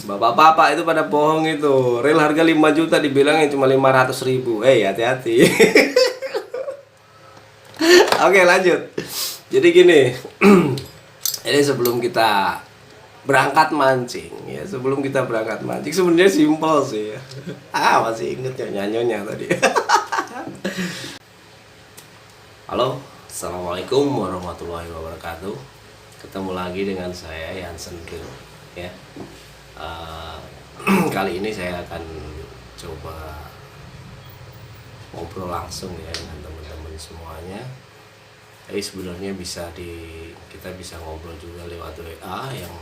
Bapak-bapak itu pada bohong itu. Rel harga 5 juta dibilangnya cuma 500.000. Hati-hati. Oke, lanjut. Jadi gini. Jadi sebelum kita berangkat mancing ya, sebenarnya simpel sih ya. Masih inget ya nyanyonya tadi. Halo, assalamualaikum warahmatullahi wabarakatuh. Ketemu lagi dengan saya Yansen Grill ya. Kali ini saya akan coba ngobrol langsung ya dengan teman-teman semuanya. Tapi sebenarnya kita bisa ngobrol juga lewat WA yang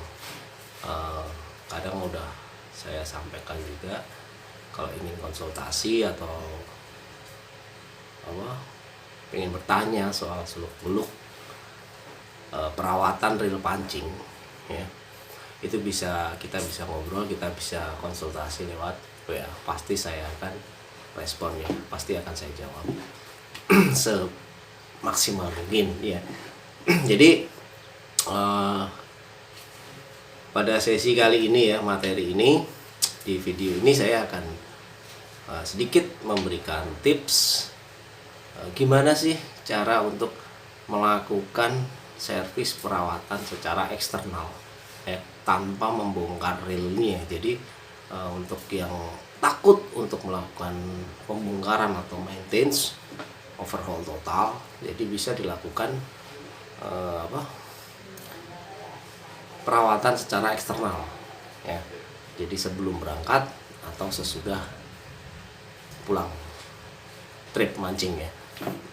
kadang udah saya sampaikan juga. Kalau ingin konsultasi atau pengen bertanya soal seluk-beluk perawatan reel pancing ya, itu kita bisa ngobrol, kita bisa konsultasi lewat WA. Pasti saya akan respon ya, pasti akan saya jawab semaksimal mungkin ya. Jadi pada sesi kali ini ya, materi ini, di video ini saya akan sedikit memberikan tips gimana sih cara untuk melakukan servis perawatan secara eksternal ya, tanpa membongkar reelnya. Jadi untuk yang takut untuk melakukan pembongkaran atau maintenance overhaul total, jadi bisa dilakukan perawatan secara eksternal ya. Jadi sebelum berangkat atau sesudah pulang trip mancing ya.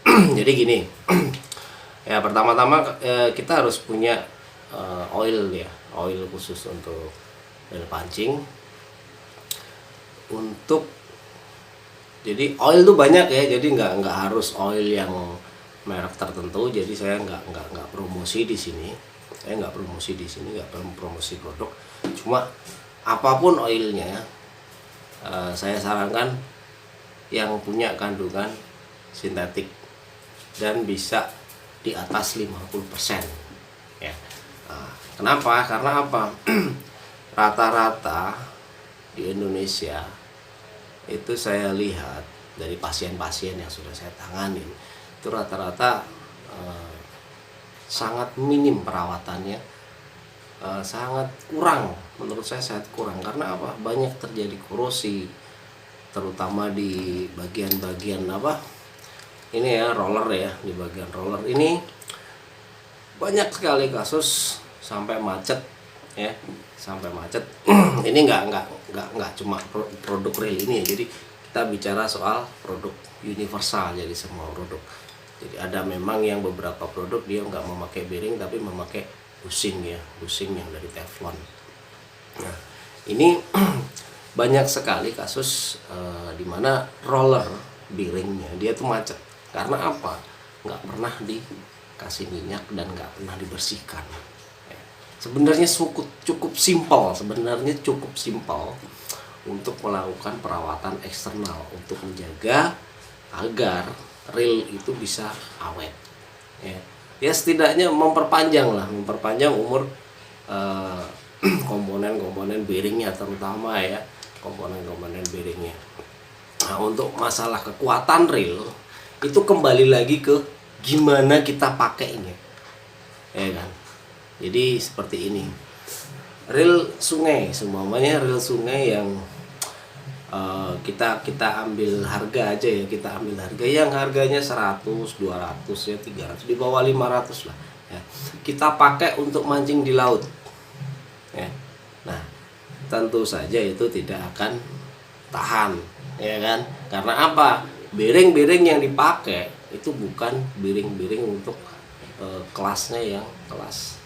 Jadi gini ya, pertama-tama kita harus punya oil ya, oil khusus untuk reel pancing. Jadi oil tuh banyak ya, jadi nggak harus oil yang merek tertentu. Jadi saya nggak promosi di sini, nggak promosi produk. Cuma apapun oilnya, saya sarankan yang punya kandungan sintetik dan bisa di atas 50% ya. Kenapa? Karena apa? Rata-rata di Indonesia itu saya lihat dari pasien-pasien yang sudah saya tanganin, itu rata-rata sangat minim perawatannya, sangat kurang, menurut saya sangat kurang. Karena apa? Banyak terjadi korosi, terutama di bagian-bagian ini ya, roller ya. Di bagian roller ini banyak sekali kasus sampai macet ya, sampai macet. Ini nggak cuma produk reel ini ya. Jadi kita bicara soal produk universal, jadi semua produk. Jadi ada memang yang beberapa produk dia nggak memakai bearing tapi memakai bushing ya, bushing yang dari Teflon. Nah ini banyak sekali kasus di mana roller bearingnya dia tuh macet. Karena apa? Nggak pernah dikasih minyak dan nggak pernah dibersihkan. Sebenarnya cukup simpel untuk melakukan perawatan eksternal untuk menjaga agar reel itu bisa awet ya, setidaknya memperpanjang umur komponen bearingnya, terutama ya komponen bearingnya. Nah untuk masalah kekuatan reel itu kembali lagi ke gimana kita pakainya ya kan. Jadi seperti ini, reel sungai, semuanya reel sungai yang kita ambil harga aja ya, kita ambil harga yang harganya 100, 200 ya, 300, di bawah 500 lah ya. Kita pakai untuk mancing di laut ya. Nah tentu saja itu tidak akan tahan ya kan. Karena apa? Bearing yang dipakai itu bukan bearing untuk kelasnya yang kelas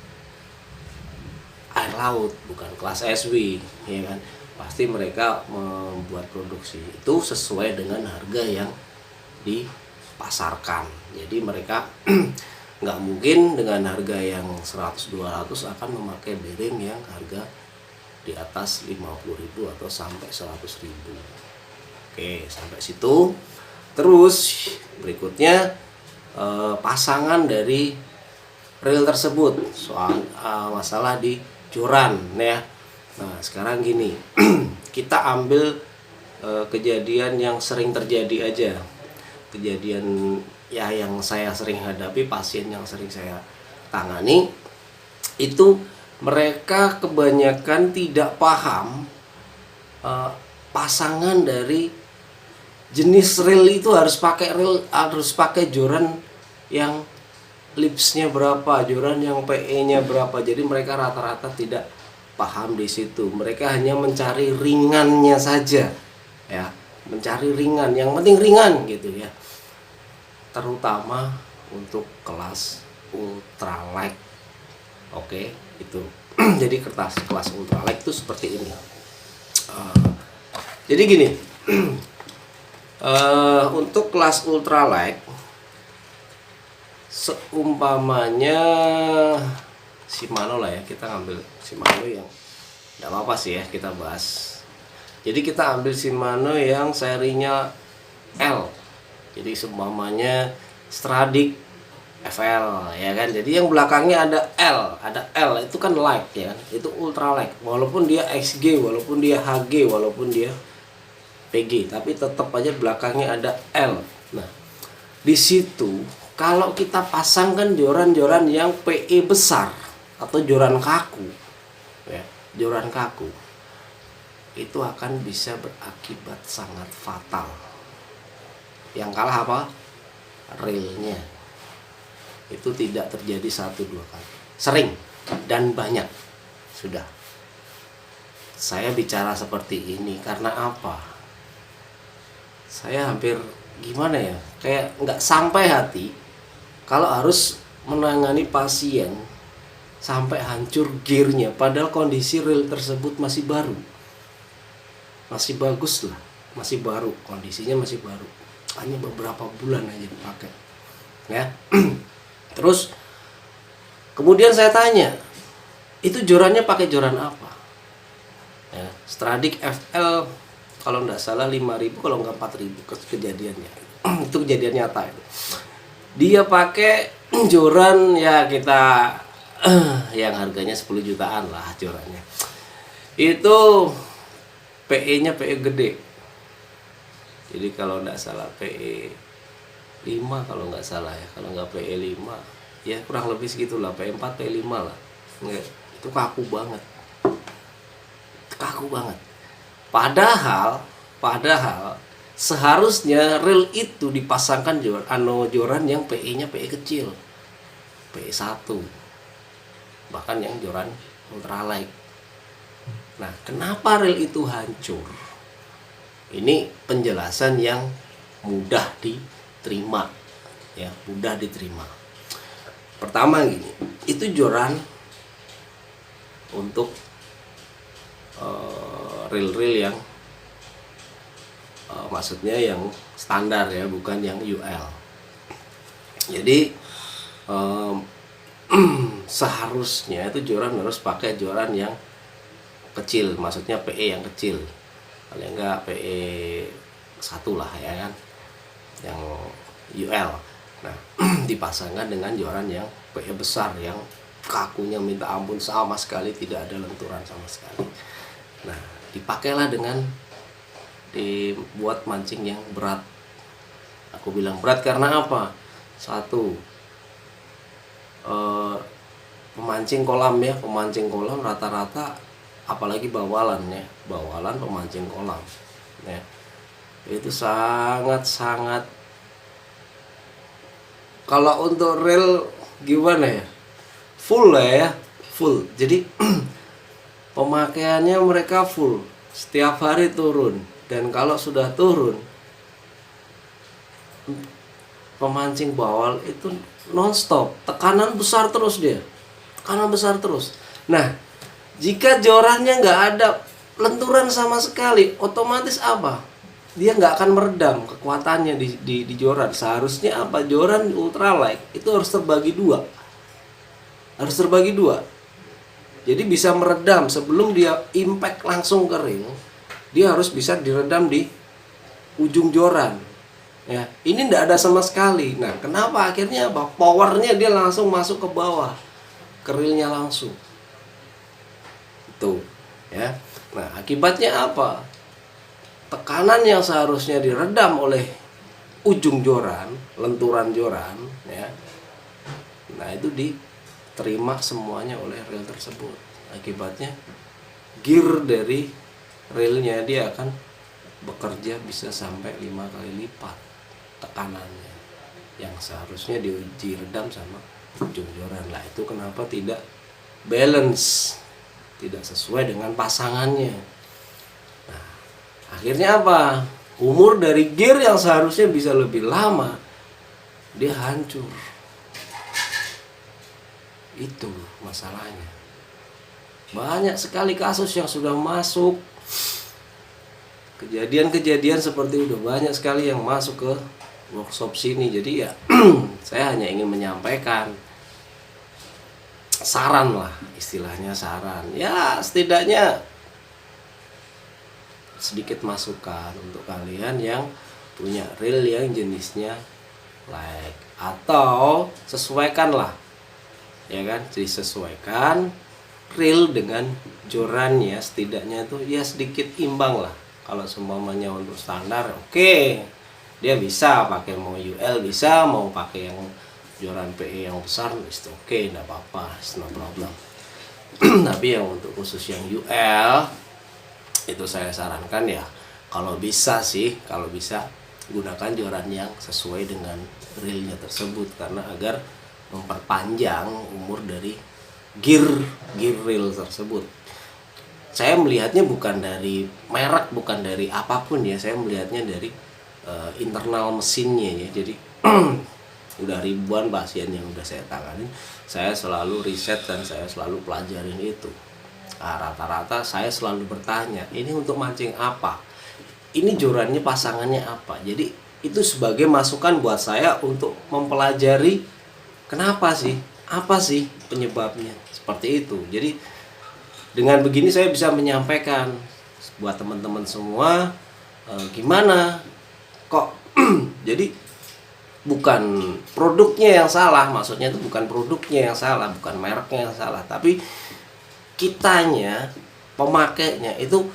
air laut, bukan kelas SW ya kan. Pasti mereka membuat produksi itu sesuai dengan harga yang dipasarkan. Jadi mereka nggak mungkin dengan harga yang 100-200 akan memakai bearing yang harga di atas 50.000 atau sampai 100.000. Oke, sampai situ. Terus berikutnya pasangan dari reel tersebut, soal masalah di joran ya. Nah sekarang gini, kita ambil kejadian yang sering terjadi aja, kejadian ya yang saya sering hadapi, pasien yang sering saya tangani itu mereka kebanyakan tidak paham pasangan dari jenis reel itu harus pakai reel, harus pakai joran yang lipsnya berapa, joran yang PE-nya berapa. Jadi mereka rata-rata tidak paham di situ. Mereka hanya mencari ringannya saja, ya, mencari ringan. Yang penting ringan gitu ya. Terutama untuk kelas ultralight. Oke, itu. Jadi kelas ultralight itu seperti ini. Jadi gini, untuk kelas ultralight, seumpamanya Shimano lah ya, kita ngambil Shimano yang nggak apa-apa sih ya kita bahas. Jadi kita ambil Shimano yang serinya L. Jadi seumpamanya Stradic FL ya kan. Jadi yang belakangnya ada L itu kan light ya kan. Itu ultralight. Walaupun dia XG, walaupun dia HG, walaupun dia PG, tapi tetap aja belakangnya ada L. Nah, di situ kalau kita pasangkan joran-joran yang PE besar atau joran kaku, ya, joran kaku, itu akan bisa berakibat sangat fatal. Yang kalah apa? Reelnya. Itu tidak terjadi 1-2 kali, sering dan banyak. Sudah. Saya bicara seperti ini karena apa? Saya hampir gimana ya, kayak nggak sampai hati kalau harus menangani pasien sampai hancur gearnya, padahal kondisi reel tersebut masih baru, masih bagus lah, masih baru, kondisinya masih baru, hanya beberapa bulan aja dipakai ya. Terus kemudian saya tanya, itu jorannya pakai joran apa ya? Stradic FL kalau nggak salah 5.000, kalau nggak 4.000 kejadiannya. Itu kejadian nyata itu. Dia pakai joran ya kita yang harganya 10 jutaan lah jorannya. Itu PE-nya PE gede. Jadi kalau nggak salah PE 5 kalau nggak salah ya. Kalau nggak PE 5 ya kurang lebih segitulah, PE 4 PE 5 lah. Nggak, itu kaku banget. Kaku banget. Padahal seharusnya reel itu dipasangkan joran yang PE-nya PE kecil, PE 1, bahkan yang joran ultralight. Nah, kenapa reel itu hancur? Ini penjelasan yang mudah diterima, ya, mudah diterima. Pertama gini, itu joran untuk reel-reel yang maksudnya yang standar ya, bukan yang UL. Jadi seharusnya itu joran harus pakai joran yang kecil, maksudnya PE yang kecil, paling enggak PE 1 lah ya kan, yang UL. Nah, dipasangkan dengan joran yang PE besar yang kakunya minta ampun, sama sekali tidak ada lenturan sama sekali. Nah, dipakailah dengan dibuat mancing yang berat. Aku bilang berat karena apa? Satu, pemancing kolam ya, pemancing kolam rata-rata, apalagi bawalan ya, bawalan pemancing kolam ya, itu sangat-sangat, kalau untuk reel gimana ya, full lah ya, full. Jadi pemakaiannya mereka full, setiap hari turun. Dan kalau sudah turun, pemancing bawal itu nonstop, tekanan besar terus dia, tekanan besar terus. Nah, jika jorannya nggak ada lenturan sama sekali, otomatis apa? Dia nggak akan meredam kekuatannya di joran. Seharusnya apa? Joran ultralight itu harus terbagi dua, harus terbagi dua. Jadi bisa meredam sebelum dia impact langsung ke reel. Dia harus bisa diredam di ujung joran. Ya, ini tidak ada sama sekali. Nah, kenapa akhirnya apa? Powernya dia langsung masuk ke bawah, ke reelnya langsung. Itu. ya. Nah, akibatnya apa? Tekanan yang seharusnya diredam oleh ujung joran, lenturan joran, ya. Nah, itu diterima semuanya oleh rel tersebut. Akibatnya gear dari relnya dia akan bekerja bisa sampai 5 kali lipat tekanannya yang seharusnya diredam sama ujung joran. Lah, itu kenapa tidak balance, tidak sesuai dengan pasangannya. Nah, akhirnya apa? Umur dari gear yang seharusnya bisa lebih lama, dia hancur. Itu masalahnya. Banyak sekali kasus yang sudah masuk, kejadian-kejadian seperti itu banyak sekali yang masuk ke workshop sini. Jadi ya saya hanya ingin menyampaikan saran lah, istilahnya saran. Ya, setidaknya sedikit masukan untuk kalian yang punya reel yang jenisnya like, atau sesuaikanlah, ya kan, disesuaikan reel dengan jorannya, setidaknya itu ya sedikit imbang lah. Kalau semuanya untuk standar, oke, dia bisa pakai mau UL, bisa mau pakai yang joran PE yang besar, itu oke, enggak apa-apa, it's no problem. Tapi yang untuk khusus yang UL itu saya sarankan ya, kalau bisa gunakan joran yang sesuai dengan reelnya tersebut, karena agar memperpanjang umur dari gear reel tersebut. Saya melihatnya bukan dari merek, bukan dari apapun ya, saya melihatnya dari internal mesinnya ya. Jadi udah ribuan pasien yang udah saya tangani, saya selalu riset dan saya selalu pelajarin itu. Nah, rata-rata saya selalu bertanya, ini untuk mancing apa? Ini jorannya pasangannya apa? Jadi itu sebagai masukan buat saya untuk mempelajari kenapa sih, apa sih penyebabnya, seperti itu. Jadi dengan begini saya bisa menyampaikan buat teman-teman semua, gimana kok jadi bukan produknya yang salah, maksudnya itu bukan produknya yang salah, bukan mereknya yang salah, tapi kitanya, pemakainya itu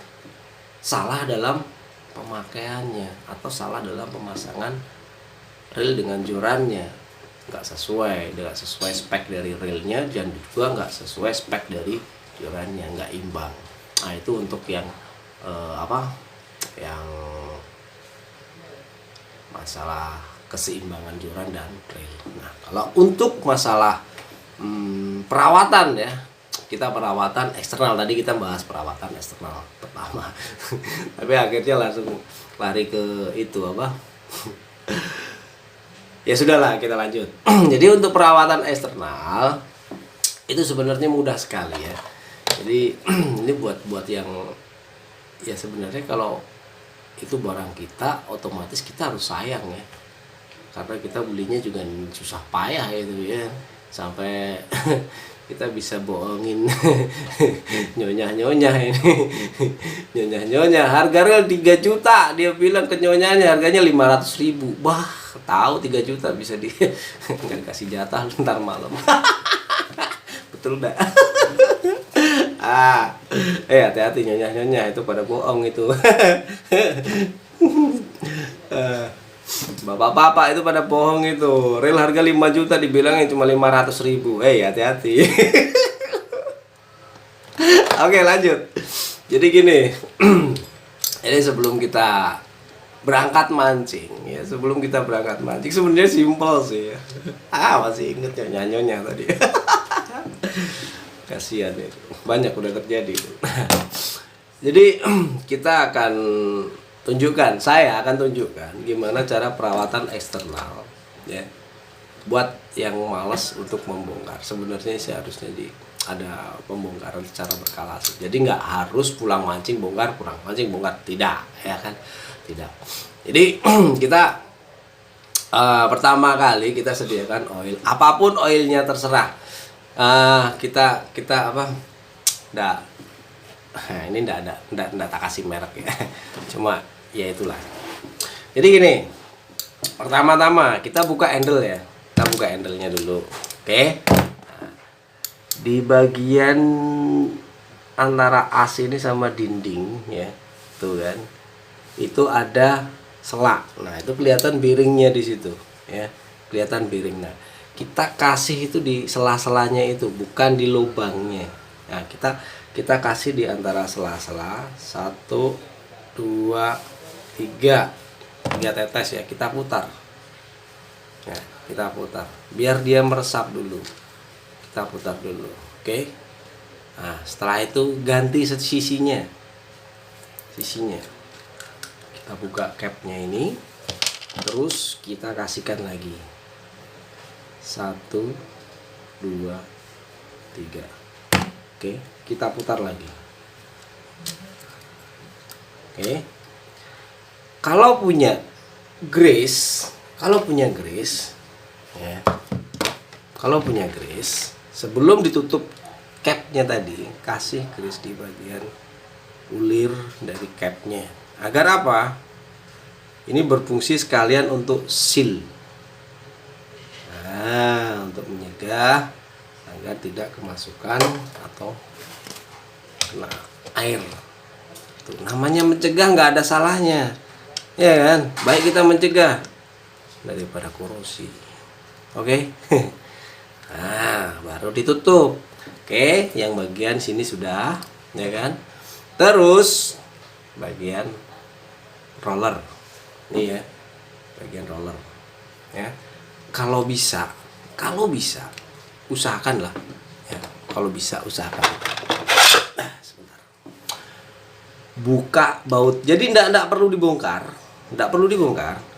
salah dalam pemakaiannya atau salah dalam pemasangan reel dengan jorannya, nggak sesuai spek dari reelnya, dan juga nggak sesuai spek dari jorannya, nggak imbang. Nah, itu untuk yang yang masalah keseimbangan joran dan reel. Nah, kalau untuk masalah perawatan ya, kita perawatan eksternal, tadi kita bahas perawatan eksternal pertama. Tapi akhirnya langsung lari ke itu ya sudahlah, kita lanjut. Jadi untuk perawatan eksternal itu sebenarnya mudah sekali ya. Jadi ini buat yang ya sebenarnya kalau itu barang kita, otomatis kita harus sayang ya, karena kita belinya juga susah payah gitu ya, sampai kita bisa bohongin nyonya ini nyonya harga rel 3 juta, dia bilang ke nyonyanya harganya 500.000. Bah, tahu 3 juta bisa nggak dikasih jatah ntar malam. Betul dah. Hati-hati nyonya itu pada bohong itu. Bapak-bapak itu pada bohong itu. Rel harga 5 juta dibilangin cuma 500.000. Hati-hati. Oke, lanjut. Jadi gini. Ini sebelum kita berangkat mancing ya, sebenarnya simpel sih ya. Masih inget nyonya tadi. Kasihan itu. Banyak udah terjadi. Jadi kita akan saya akan tunjukkan gimana cara perawatan eksternal ya, buat yang malas untuk membongkar. Sebenarnya sih harusnya ada pembongkaran secara berkala sih. Jadi nggak harus pulang mancing bongkar, tidak ya kan, tidak. Jadi kita pertama kali kita sediakan oil, apapun oilnya terserah. Kita ini ndak tak kasih merek ya. Cuma ya itulah. Jadi gini, pertama-tama kita buka handle ya. Kita buka handle-nya dulu. Oke. Nah, di bagian antara as ini sama dinding ya, tuh kan, itu ada sela. Nah itu kelihatan biringnya di situ ya, kelihatan biring. Nah kita kasih itu di sela-selanya itu, bukan di lubangnya. Nah kita kasih di antara sela-sela, 1, 2, 3 tetes ya, kita putar. Nah, kita putar biar dia meresap dulu, kita putar dulu. Oke. Nah setelah itu ganti sisinya, kita buka capnya ini, terus kita kasihkan lagi 1, 2, 3. Oke, kita putar lagi. Oke. Kalau punya grease ya, kalau punya grease, sebelum ditutup capnya tadi, kasih grease di bagian ulir dari capnya. Agar apa? Ini berfungsi sekalian untuk seal. Nah, untuk mencegah agar tidak kemasukan atau kena air. Tuh, namanya mencegah, nggak ada salahnya, ya kan? Baik kita mencegah daripada korosi. Oke. Nah, baru ditutup. Oke, yang bagian sini sudah, ya kan? Terus bagian roller, ini ya, bagian roller, ya. Kalau bisa, usahakanlah, ya. Kalau bisa usahakan. Sebentar. Buka baut. Jadi tidak perlu dibongkar,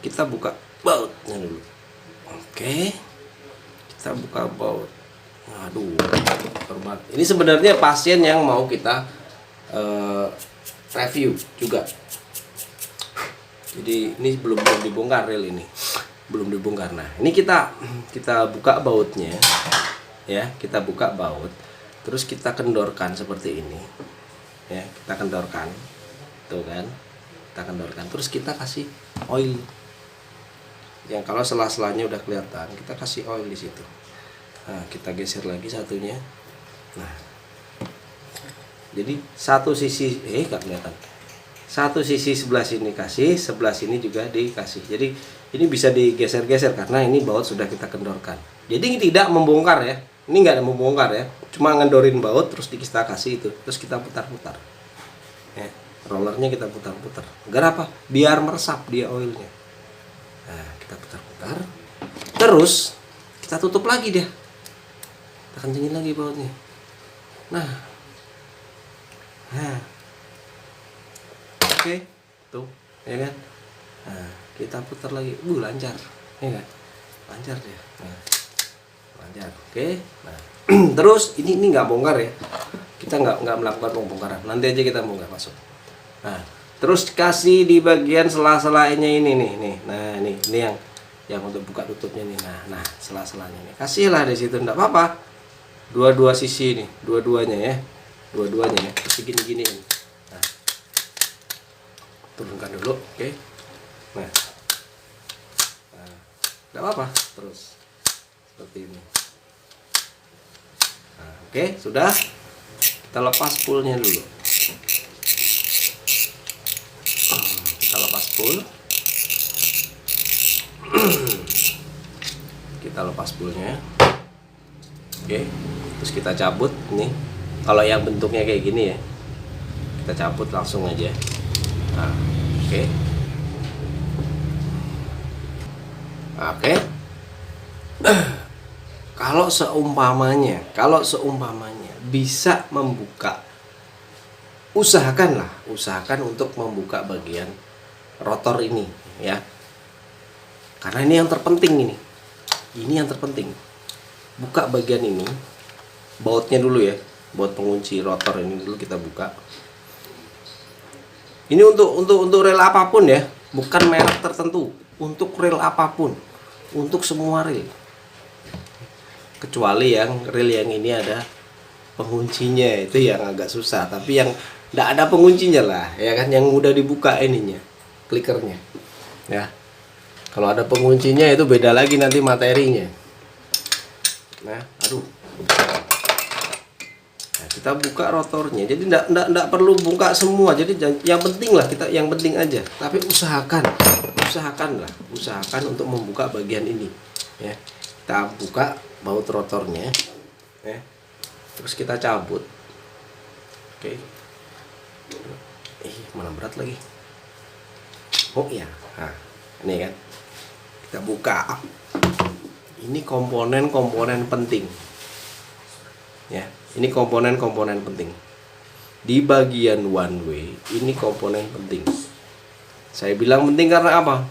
Kita buka bautnya dulu. Oke, kita buka baut. Aduh, korban. Ini sebenarnya pasien yang mau kita review juga. Jadi ini belum dibongkar rel ini, belum dibongkar. Nah ini kita buka bautnya, ya, kita buka baut, terus kita kendorkan seperti ini, ya, kita kendorkan, tuh kan, kita kendorkan, terus kita kasih oil. Yang kalau sela-selanya udah kelihatan, kita kasih oil di situ. Nah, kita geser lagi satunya. Nah, jadi satu sisi nggak kelihatan. Satu sisi sebelah sini kasih, sebelah sini juga dikasih. Jadi ini bisa digeser-geser karena ini baut sudah kita kendorkan. Jadi tidak membongkar ya. Ini nggak ada membongkar ya. Cuma ngendorin baut terus kita kasih itu, terus kita putar-putar. Ya, rollernya kita putar-putar. Agar apa? Biar meresap dia oilnya. Nah, kita putar-putar. Terus kita tutup lagi dia. Kita kencengin lagi bautnya. Nah. Oke, tuh, ya kan? Nah, kita putar lagi. Lancar. Ya kan? Lancar dia. Nah, lancar. Oke. Nah, terus ini nggak bongkar ya. Kita nggak melakukan pembongkaran. Nanti aja kita bongkar masuk. Nah, terus kasih di bagian sela-selanya ini nih. Nah, ini yang untuk buka tutupnya nih. Nah, sela-selanya nih. Kasihlah di situ, enggak apa-apa. Dua-dua sisi nih, dua-duanya ya. Dua-duanya ya. Terus gini-giniin. Nah. Turunkan dulu, oke. Nah. Enggak apa-apa, terus seperti ini. Nah, oke, sudah. Kita lepas spoolnya dulu. Kita lepas spool. Kita lepas spoolnya. Oke, terus kita cabut nih. Kalau yang bentuknya kayak gini ya, kita cabut langsung aja. Nah, oke. Oke. Kalau seumpamanya bisa membuka, usahakan untuk membuka bagian rotor ini ya. Karena ini yang terpenting ini. Ini yang terpenting. Buka bagian ini, bautnya dulu ya. Baut pengunci rotor ini dulu kita buka. Ini untuk rel apapun ya, bukan merek tertentu. Untuk rel apapun, untuk semua rel. Kecuali yang rel yang ini ada penguncinya, itu yang agak susah. Tapi yang tidak ada penguncinya lah, ya kan, yang mudah dibuka ininya, klikernya. Ya. Kalau ada penguncinya itu beda lagi nanti materinya. Nah, aduh. Nah, kita buka rotornya. Jadi enggak perlu buka semua. Jadi yang penting lah, kita yang penting aja. Tapi usahakan untuk membuka bagian ini. Ya, kita buka baut rotornya. Ya, terus kita cabut. Oke. Mana berat lagi. Oh iya. Nah, ini kan. Kita buka. Ini komponen-komponen penting. Ya, ini komponen-komponen penting. Di bagian one way, ini komponen penting. Saya bilang penting karena apa?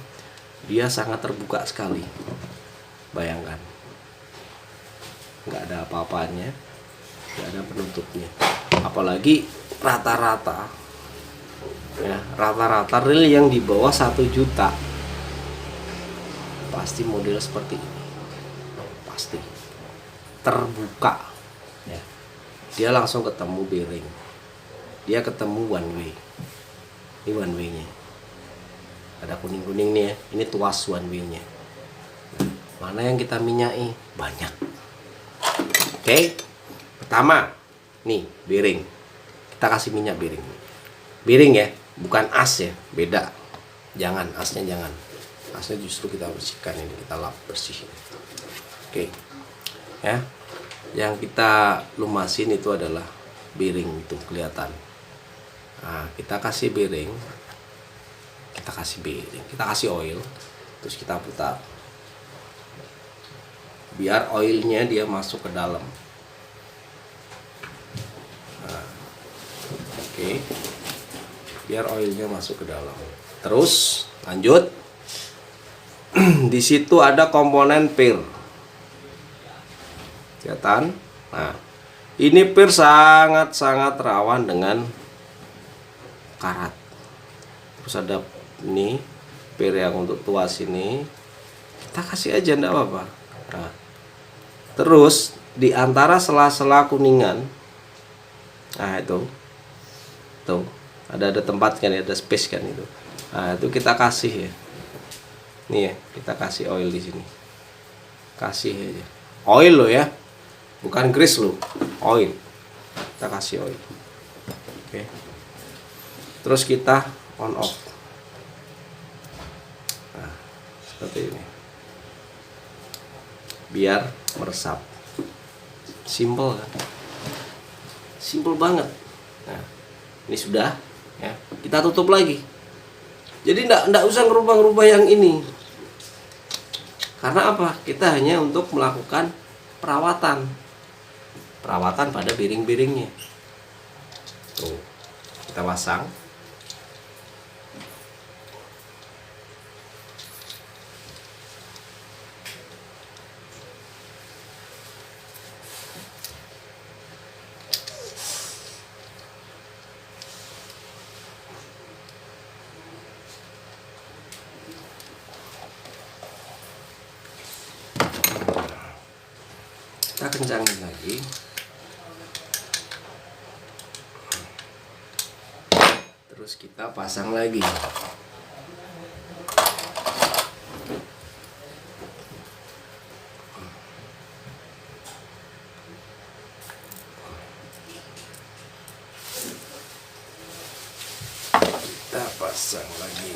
Dia sangat terbuka sekali. Bayangkan. Nggak ada apa-apanya, nggak ada penutupnya. Apalagi rata-rata, ya, rata-rata reel yang di bawah 1 juta pasti model seperti ini, pasti terbuka. Ya, dia langsung ketemu bearing, dia ketemu one way. Ini one way nya, ada kuning-kuning nih ya, ini tuas one way nya. Mana yang kita minyaki? Banyak. Oke, pertama nih bearing, kita kasih minyak bearing. Bearing ya, bukan as ya, beda. Jangan, asnya jangan. Asnya justru kita bersihkan, ini kita lap bersih. Oke, ya. Yang kita lumasin itu adalah bearing, itu kelihatan. Nah, kita kasih bearing, kita kasih oil, terus kita putar. Biar oilnya dia masuk ke dalam. Nah, oke. Biar oilnya masuk ke dalam. Terus lanjut. Di situ ada komponen pir. Kelihatan? Nah, ini pir sangat-sangat rawan dengan karat. Terus ada ini pir yang untuk tuas ini. Kita kasih aja, enggak apa-apa. Nah, terus di antara sela-sela kuningan, nah itu tuh ada tempat kan, ada space kan itu. Nah, itu kita kasih ya. Nih ya, kita kasih oil di sini. Kasih aja. Oil lo ya. Bukan grease lo, oil. Kita kasih oil. Oke. Terus kita on off. Nah, seperti ini. Biar meresap. Simple kan? Simple banget. Nah, ini sudah ya. Kita tutup lagi. Jadi enggak usah ngerubah-ngerubah yang ini. Karena apa? Kita hanya untuk melakukan perawatan pada bearing-bearingnya. Tuh, kita pasang. Kita kencangin lagi. Terus kita pasang lagi. Kita pasang lagi.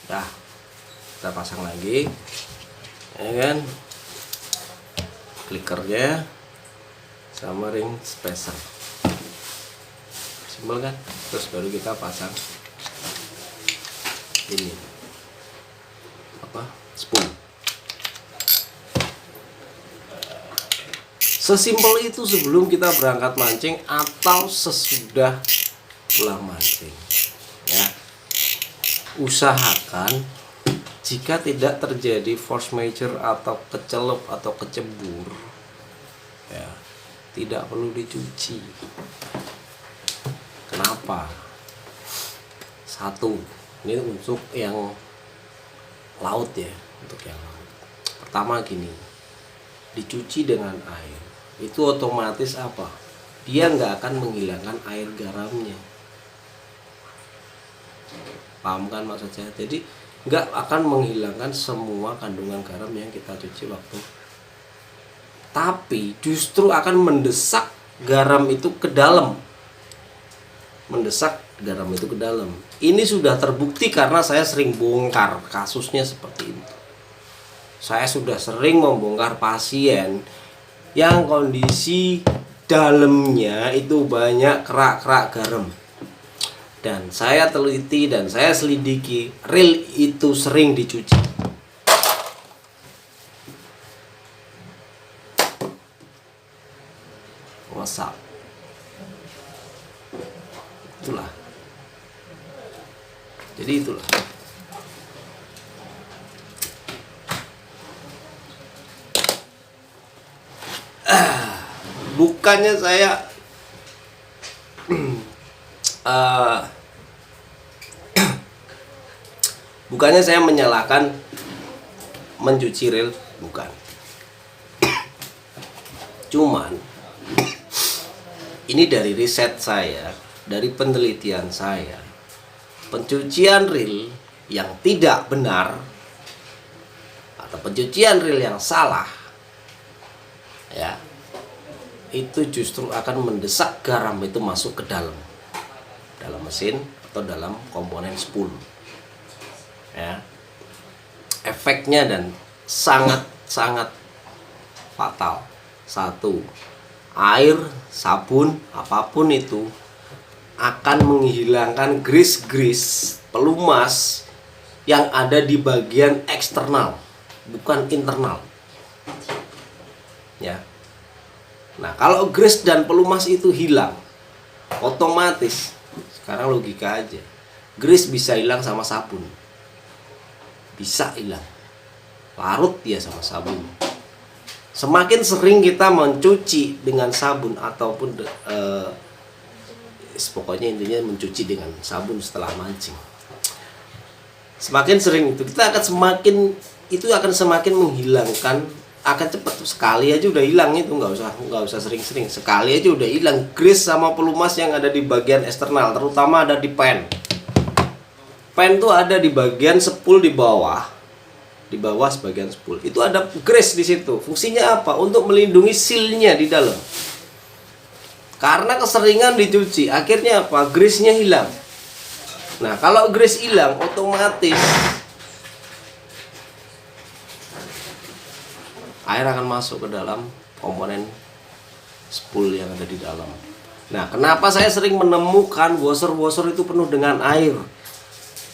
Nah, kita pasang lagi, ya kan, klikernya sama ring spacer, simpel kan. Terus baru kita pasang ini apa, spool. Sesimpel itu sebelum kita berangkat mancing atau sesudah pulang mancing, ya. Usahakan jika tidak terjadi force major atau kecelup atau kecebur, ya, tidak perlu dicuci. Kenapa? Satu, ini untuk yang laut ya, untuk yang laut. Pertama gini, dicuci dengan air itu otomatis apa? dia nggak akan menghilangkan air garamnya. Paham kan maksud saya? Jadi nggak akan menghilangkan semua kandungan garam yang kita cuci waktu, tapi justru akan mendesak garam itu ke dalam. Ini sudah terbukti karena saya sering bongkar kasusnya seperti itu. Saya sudah sering membongkar pasien yang kondisi dalamnya itu banyak kerak-kerak garam. Dan saya teliti dan saya selidiki, ril itu sering dicuci. WhatsApp. Itulah. Bukannya saya bukannya saya menyalahkan mencuci ril, bukan. Cuman ini dari riset saya, dari penelitian saya, pencucian ril yang tidak benar atau pencucian ril yang salah, ya, itu justru akan mendesak garam itu masuk ke dalam mesin atau dalam komponen spool, ya. Efeknya dan sangat fatal. Satu, air, sabun, apapun itu akan menghilangkan grease pelumas yang ada di bagian eksternal, bukan internal, ya. Nah, kalau grease dan pelumas itu hilang, otomatis, sekarang logika aja, grease bisa hilang sama sabun, bisa hilang, larut dia sama sabun. Semakin sering kita mencuci dengan sabun ataupun pokoknya intinya mencuci dengan sabun setelah mancing, semakin sering itu kita akan semakin menghilangkan, akan cepat. Sekali aja udah hilang itu, nggak usah sering-sering, sekali aja udah hilang grease sama pelumas yang ada di bagian eksternal, terutama ada di pen tuh ada di bagian spool di bawah sebagian spool itu ada grease di situ. Fungsinya apa? Untuk melindungi sealnya di dalam. Karena keseringan dicuci, akhirnya apa? Grease-nya hilang. Nah, kalau grease hilang, otomatis air akan masuk ke dalam komponen spool yang ada di dalam. Nah, kenapa saya sering menemukan washer itu penuh dengan air?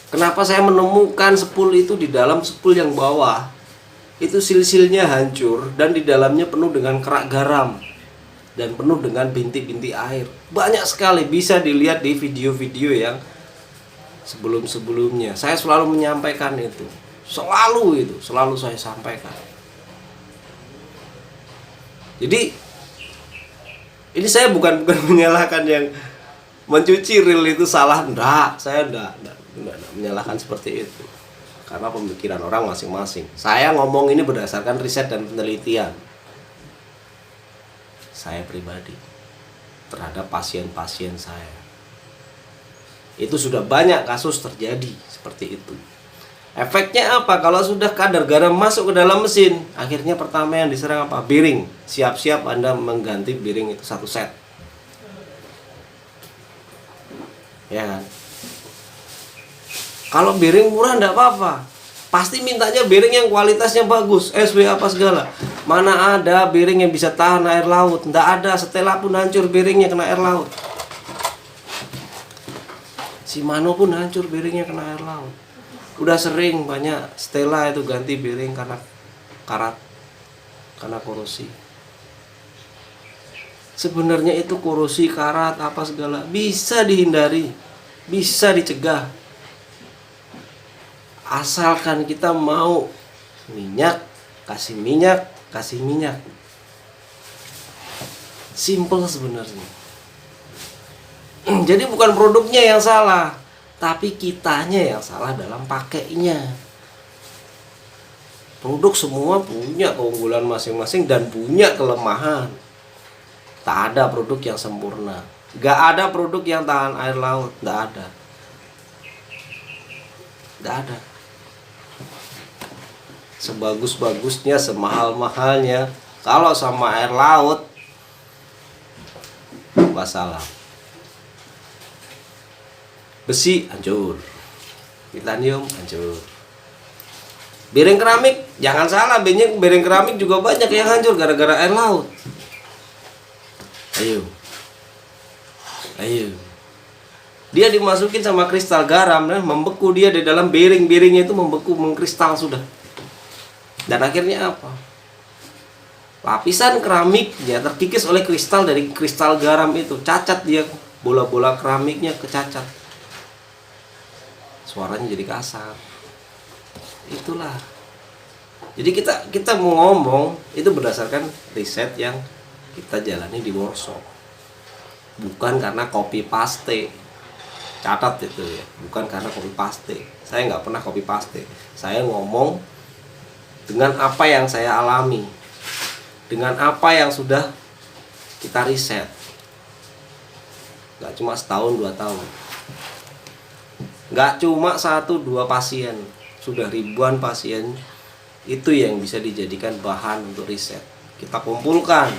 Kenapa saya menemukan spool itu di dalam spool yang bawah? Itu sil-silnya hancur dan di dalamnya penuh dengan kerak garam dan penuh dengan bintik-bintik air. Banyak sekali, bisa dilihat di video-video yang sebelum-sebelumnya. Saya selalu menyampaikan itu. Selalu saya sampaikan. Jadi ini saya bukan menyalahkan yang mencuci ril itu salah. Saya enggak menyalahkan seperti itu. Karena pemikiran orang masing-masing. Saya ngomong ini berdasarkan riset dan penelitian saya pribadi terhadap pasien-pasien saya. Itu sudah banyak kasus terjadi seperti itu. Efeknya apa? Kalau sudah kadar garam masuk ke dalam mesin, akhirnya pertama yang diserang apa? Bearing. Siap-siap Anda mengganti bearing itu satu set, ya kan? Kalau bearing murah enggak apa-apa, pasti mintanya bearing yang kualitasnya bagus, SW apa segala. Mana ada bearing yang bisa tahan air laut? Enggak ada. Stella pun hancur bearingnya kena air laut. Shimano pun hancur bearingnya kena air laut. Udah sering banyak Stella itu ganti bearing karena karat, karena korosi. Sebenarnya itu korosi, karat, apa segala bisa dihindari, bisa dicegah. Asalkan kita mau kasih minyak. Simple sebenarnya. Jadi bukan produknya yang salah, tapi kitanya yang salah dalam pakainya. Produk semua punya keunggulan masing-masing dan punya kelemahan. Tak ada produk yang sempurna. Gak ada produk yang tahan air laut. Gak ada. Gak ada. Sebagus-bagusnya, semahal-mahalnya, kalau sama air laut, masalah. Besi hancur, titanium hancur. Piring keramik, jangan salah, piring keramik juga banyak yang hancur gara-gara air laut. Ayo. Dia dimasukin sama kristal garam, membeku dia di dalam piringnya itu, membeku, mengkristal sudah. Dan akhirnya apa? Lapisan keramiknya terkikis oleh kristal dari kristal garam itu. Cacat dia, bola-bola keramiknya kecacat. Suaranya jadi kasar. Itulah. Jadi kita mau ngomong itu berdasarkan riset yang kita jalani di workshop. Bukan karena copy paste. Catat itu ya, bukan karena copy paste. Saya nggak pernah copy paste. Saya ngomong dengan apa yang saya alami, dengan apa yang sudah kita riset. Gak cuma setahun 2 tahun, gak cuma 1-2 pasien, sudah ribuan pasien. Itu yang bisa dijadikan bahan untuk riset. Kita kumpulkan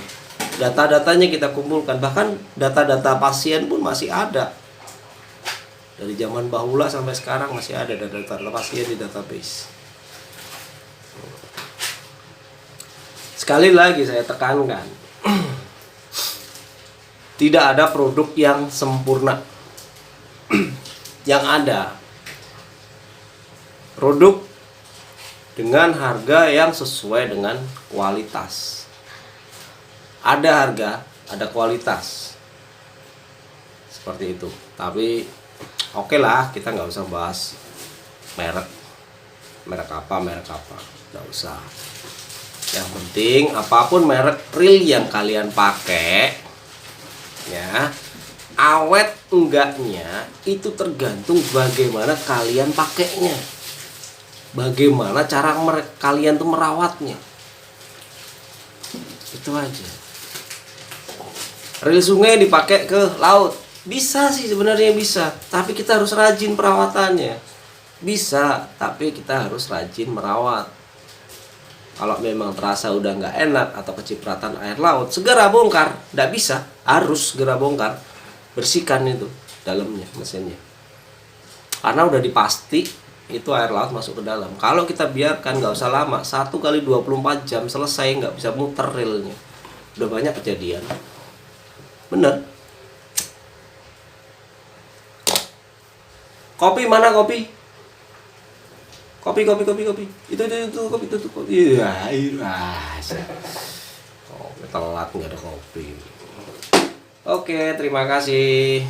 data-datanya, kita kumpulkan. Bahkan data-data pasien pun masih ada. Dari zaman bahula sampai sekarang masih ada data-data pasien di database. Sekali lagi saya tekankan, tidak ada produk yang sempurna. Yang ada produk dengan harga yang sesuai dengan kualitas. Ada harga, ada kualitas. Seperti itu. Tapi oke lah, kita nggak usah bahas merek apa, nggak usah. Yang penting apapun merek real yang kalian pakai, ya, awet enggaknya itu tergantung bagaimana kalian pakainya, bagaimana cara kalian tuh merawatnya. Itu aja. Rel sungai dipakai ke laut, bisa sih sebenarnya, bisa, tapi kita harus rajin perawatannya. Bisa, tapi kita harus rajin merawat. Kalau memang terasa udah nggak enak atau kecipratan air laut, segera bongkar. Nggak bisa, harus segera bongkar. Bersihkan itu dalamnya, mesinnya. Karena udah dipasti itu air laut masuk ke dalam. Kalau kita biarkan nggak usah lama, 1 kali 24 jam selesai, nggak bisa muter relnya. Udah banyak kejadian. Bener. Kopi mana kopi? Kopi. Itu kopi. Iya. Kopi telat, nggak ada kopi. Oke, terima kasih.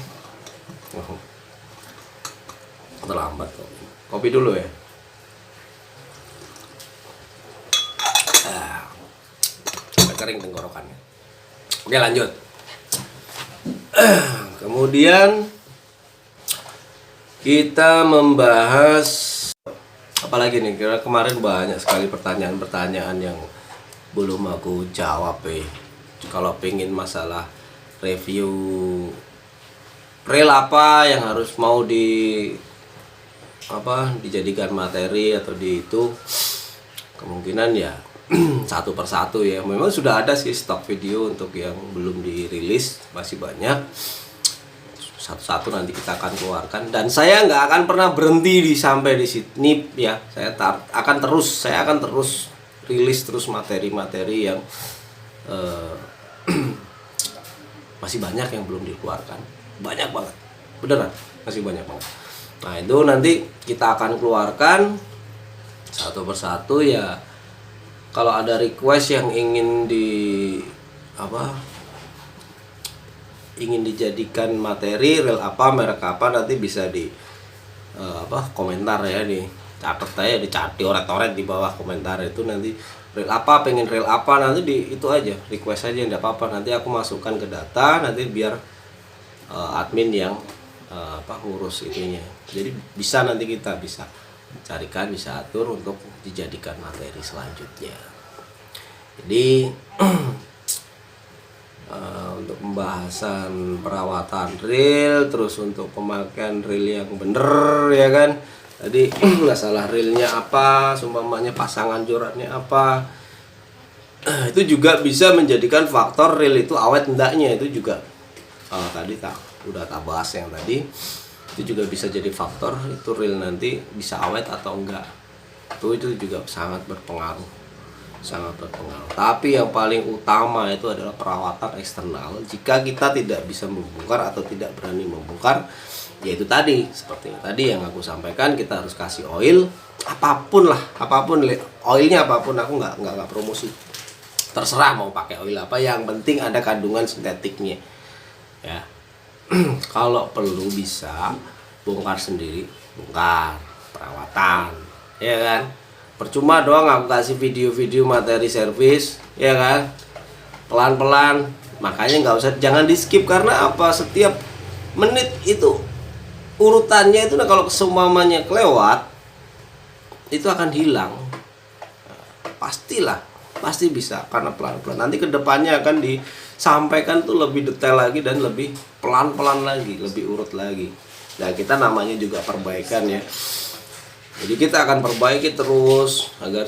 Terlambat kopi. Kopi dulu ya. Sampai kering tenggorokannya. Oke, lanjut. Kemudian kita membahas apalagi nih, kira kemarin banyak sekali pertanyaan-pertanyaan yang belum aku jawab. Kalau pengen masalah review rel apa yang harus mau dijadikan materi atau di itu, kemungkinan ya satu persatu ya. Memang sudah ada sih stok video untuk yang belum dirilis, masih banyak. Satu-satu nanti kita akan keluarkan, dan saya nggak akan pernah berhenti sampai di sini ya. Saya akan terus rilis terus materi-materi yang masih banyak yang belum dikeluarkan, banyak banget, beneran masih banyak banget. Nah itu nanti kita akan keluarkan satu persatu ya. Kalau ada request yang ingin ingin dijadikan materi rel apa, merek apa, nanti bisa di komentar ya, di catat aja, dicatat, oret-oret di bawah komentar itu. Nanti rel apa, pengen rel apa, nanti itu aja request aja, enggak apa-apa. Nanti aku masukkan ke data, nanti biar admin yang ngurus itunya. Jadi bisa, nanti kita bisa carikan, bisa atur untuk dijadikan materi selanjutnya. Jadi untuk pembahasan perawatan reel, terus untuk pemakaian reel yang bener ya kan. Tadi masalah reelnya apa, seumpamanya pasangan jorannya apa, itu juga bisa menjadikan faktor reel itu awet hendaknya. Itu juga tadi udah tak bahas yang tadi, itu juga bisa jadi faktor itu reel nanti bisa awet atau enggak. Itu juga sangat berpengaruh. Tapi yang paling utama itu adalah perawatan eksternal. Jika kita tidak bisa membongkar atau tidak berani membongkar, yaitu tadi seperti tadi yang aku sampaikan, kita harus kasih oil apapun oilnya apapun. Aku nggak promosi, terserah mau pakai oil apa, yang penting ada kandungan sintetiknya ya. Kalau perlu bisa bongkar sendiri, bongkar perawatan ya kan. Percuma doang aku kasih video-video materi servis ya kan, pelan-pelan. Makanya jangan di skip. Karena apa, setiap menit itu urutannya itu, kalau seumpamanya kelewat itu akan hilang. Pasti bisa, karena pelan-pelan. Nanti kedepannya akan disampaikan tuh lebih detail lagi dan lebih pelan-pelan lagi, lebih urut lagi. Nah, kita namanya juga perbaikan ya. Jadi kita akan perbaiki terus agar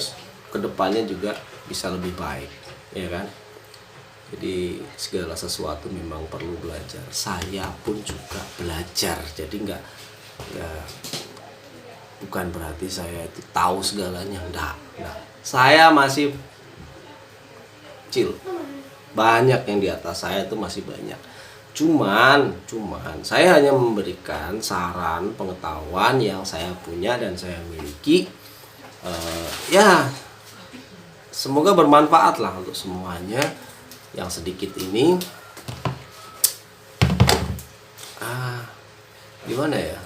kedepannya juga bisa lebih baik, ya kan? Jadi segala sesuatu memang perlu belajar. Saya pun juga belajar. Jadi bukan berarti saya itu tahu segalanya, enggak. Saya masih kecil. Banyak yang di atas saya itu masih banyak. Cuman saya hanya memberikan saran, pengetahuan yang saya punya dan saya miliki. Ya semoga bermanfaat lah untuk semuanya. Yang sedikit ini gimana ya,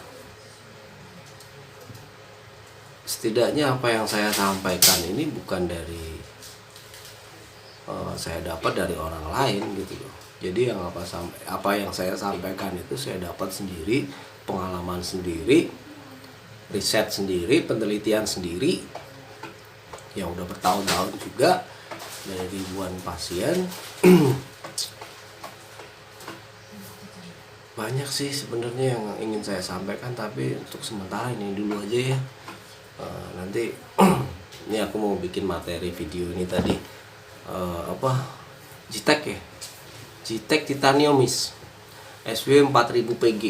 setidaknya apa yang saya sampaikan ini bukan dari saya dapat dari orang lain gitu loh. Jadi apa yang saya sampaikan itu saya dapat sendiri, pengalaman sendiri, riset sendiri, penelitian sendiri yang udah bertahun-tahun juga dari ribuan pasien. Banyak sih sebenarnya yang ingin saya sampaikan, tapi untuk sementara ini dulu aja ya. Nanti ini aku mau bikin materi video ini tadi Jitek ya, Jitek Titaniumis SW 4000 PG.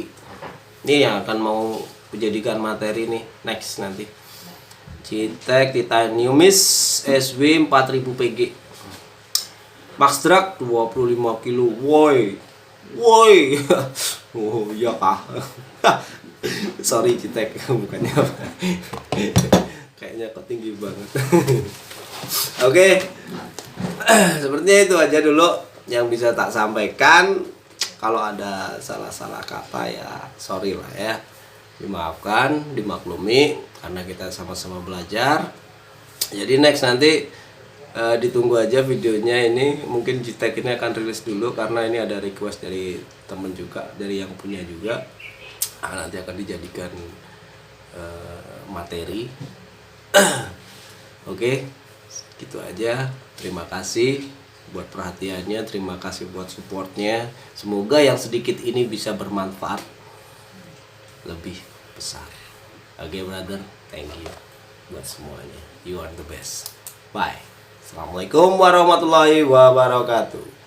Ini yang akan mau dijadikan materi nih next nanti. Jitek Titaniumis SW 4000 PG, max drag 25 kilo. Woi oh iya kah. Sorry Jitek, bukannya apa. Kayaknya kok tinggi banget. Oke. Sepertinya itu aja dulu yang bisa tak sampaikan. Kalau ada salah-salah kata ya sorry lah ya, dimaafkan, dimaklumi, karena kita sama-sama belajar. Jadi next nanti ditunggu aja videonya ini. Mungkin Jitek ini akan rilis dulu karena ini ada request dari temen juga, dari yang punya juga. Nanti akan dijadikan materi. Oke, gitu aja. Terima kasih buat perhatiannya, terima kasih buat supportnya. Semoga yang sedikit ini bisa bermanfaat lebih besar. Oke brother, thank you buat semuanya. You are the best. Bye. Assalamualaikum warahmatullahi wabarakatuh.